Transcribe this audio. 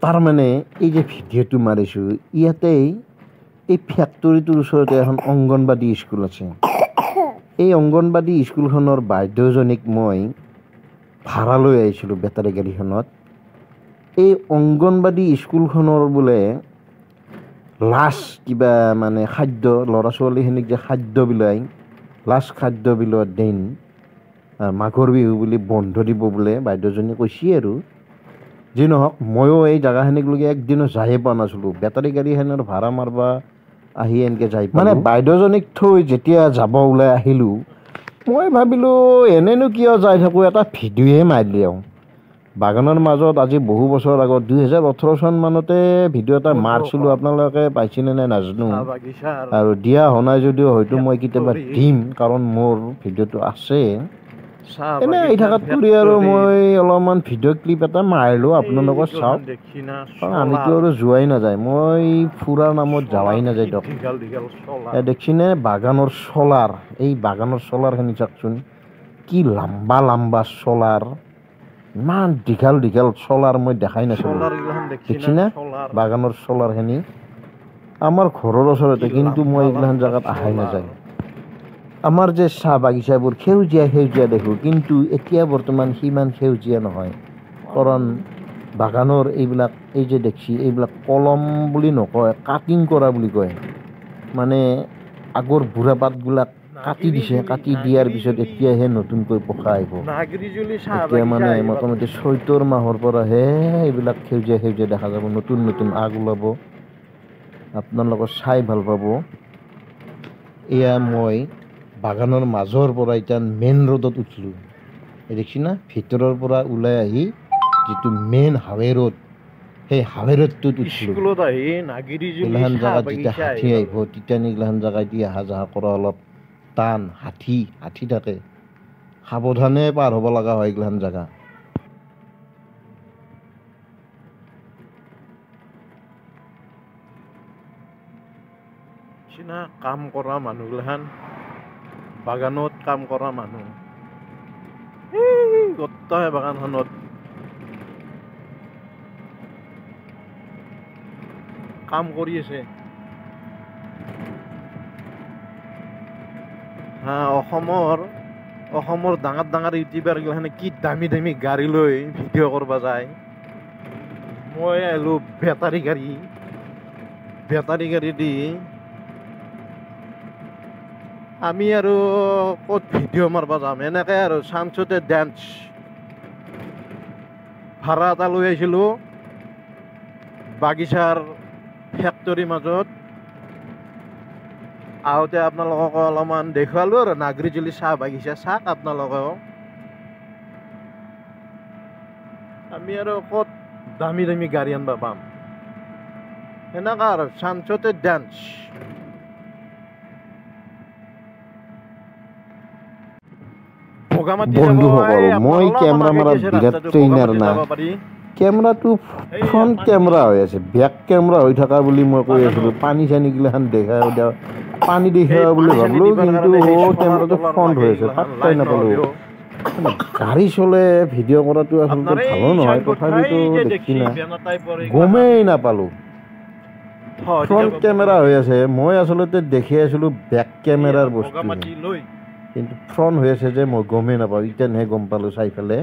তাৰ মানে এই যে ভিডিঅ'টো মাৰিছোঁ ইয়াতেই এই ফেক্টৰীটোৰ ওচৰতে এখন অংগনবাদী স্কুল আছে। এই অংগনবাদী স্কুলখনৰ বাইদেউজনীক মই ভাড়া লৈ আহিছিলোঁ বেটাৰী গাড়ীখনত। এই অংগনবাদী স্কুলখনৰ বোলে লাষ্ট কিবা মানে খাদ্য ল'ৰা ছোৱালীখিনিক যে খাদ্য বিলায় লাষ্ট খাদ্য বিলোৱাৰ দিন মাঘৰ বিহু বুলি বন্ধ দিব বোলে বাইদেউজনী কৈছে আৰু। যি নহওক ময়ো এই জেগাখিনিকলৈকে একদিনো যায়ে পোৱা নাছিলোঁ। বেটাৰী গাড়ীখনৰ ভাড়া মাৰবা আহি এনেকৈ যাই মানে বাইদেউজনীক থৈ যেতিয়া যাব ওলাই আহিলোঁ মই ভাবিলোঁ এনেনো কিয় যাই থাকোঁ, এটা ভিডিঅ'হে মাৰি দিওঁ। বাগানৰ মাজত আজি বহু বছৰ আগত 2018 চন মানতে ভিডিঅ' এটা মাৰিছিলোঁ, আপোনালোকে পাইছেনে নাই নাজানো আৰু দিয়া হোৱা নাই যদিও হয়তো মই কেতিয়াবা দিম, কাৰণ মোৰ ভিডিঅ'টো আছে। এনে আহি থকাত কৰি আৰু মই অলপমান ভিডিঅ' ক্লিপ এটা মাৰিলোঁ, আপোনালোকে চাওক। কাৰণ আমিতো আৰু যোৱাই নাযায়, মই ফুৰাৰ নামত যাৱাই নাযায় দিয়ক। দেখিছেনে বাগানৰ চলাৰ, এই বাগানৰ চলাৰখিনি চাওকচোন, কি লাম্বা লাম্বা চলাৰ, ইমান দীঘল দীঘল চলাৰ মই দেখাই নাছিলোঁ। দেখিছেনে বাগানৰ চলাৰখিনি আমাৰ ঘৰৰ ওচৰতে, কিন্তু মই এইগিলাখান জেগাত আহাই নাযায়। আমাৰ যে চাহ বাগিচাবোৰ সেউজীয়া সেউজীয়া দেখোঁ, কিন্তু এতিয়া বৰ্তমান সিমান সেউজীয়া নহয়, কাৰণ বাগানৰ এইবিলাক এই যে দেখছি এইবিলাক কলম বুলি নকয়, কাটিং কৰা বুলি কয়। মানে আগৰ বুঢ়া পাতবিলাক কাটি দিছে, কাটি দিয়াৰ পিছত এতিয়াহে নতুনকৈ পকা আহিব। এতিয়া মানে মোটামুটি চৈতৰ মাহৰ পৰাহে এইবিলাক সেউজীয়া সেউজীয়া দেখা যাব, নতুন নতুন আগ ওলাব, আপোনালোকে চাই ভাল পাব। এয়া মই বাগানৰ মাজৰ পৰা এতিয়া মেইন ৰোডত উঠিলোঁ, দেখিছি না, ভিতৰৰ পৰা ওলাই আহি যিটো মেইন হাৱে ৰোড, সেই হাৱে ৰোডটোত উঠিলোঁ। এইগিলাখান জেগাত যেতিয়া হাতী আহিব তেতিয়া এইগিলাখান জেগাত দি অহা যোৱা কৰা অলপ টান। হাতী থাকে, সাৱধানে পাৰ হ'ব লগা হয় এইগিলাখান জেগা। কাম কৰা মানুহগিলাখান, বাগানত কাম কৰা মানুহ গোটেই বাগানখনত কাম কৰি আছে। অসমৰ ডাঙৰ ডাঙৰ ইউটিউবাৰ গিলাখানে কি দামী দামী গাড়ী লৈ ভিডিঅ' কৰিব যায়, মই আহিলোঁ বেটাৰী গাড়ী দি। আমি আৰু ক'ত ভিডিঅ' মাৰিব যাম, এনেকৈ আৰু চান্সতে ডেন্স ভাড়া এটা লৈ আহিছিলোঁ বাগিচাৰ ফেক্টৰীৰ মাজত। আহোঁতে আপোনালোকক অলপমান দেখুৱালোঁ আৰু নাগৰিজুলি চাহ বাগিচা, চাওক আপোনালোকেও। আমি আৰু ক'ত দামী দামী গাড়ী আনিব পাম, এনেকুৱা আৰু চান্সতে ডেন্স। বন্ধুসকল, মই কেমেৰা মাৰাত বিৰাট ট্ৰেইনাৰ না, কেমেৰাটো ফ্ৰণ্ট কেমেৰা হৈ আছে, বেক কেমেৰা হৈ থকা বুলি মই কৈ আছিলোঁ। পানী চানীগিলাখান দেখাই দিওঁ, পানী দেখা বুলি ভাবিলোঁ, কিন্তু কেমেৰাটো ফ্ৰণ্ট হৈ আছে, পাত্তাই নাপালোঁ। গাড়ী চলে ভিডিঅ' কৰাটো আচলতে ভালো নহয়, তথাপিতো দেখি না গমেই নাপালোঁ ফ্ৰণ্ট কেমেৰা হৈ আছে। মই আচলতে দেখি আছিলোঁ বেক কেমেৰাৰ বস্তু, কিন্তু ফ্ৰণ্ট হৈ আছে যে মই গমেই নাপাওঁ, ইতিয়ানহে গম পালোঁ চাই পেলাই।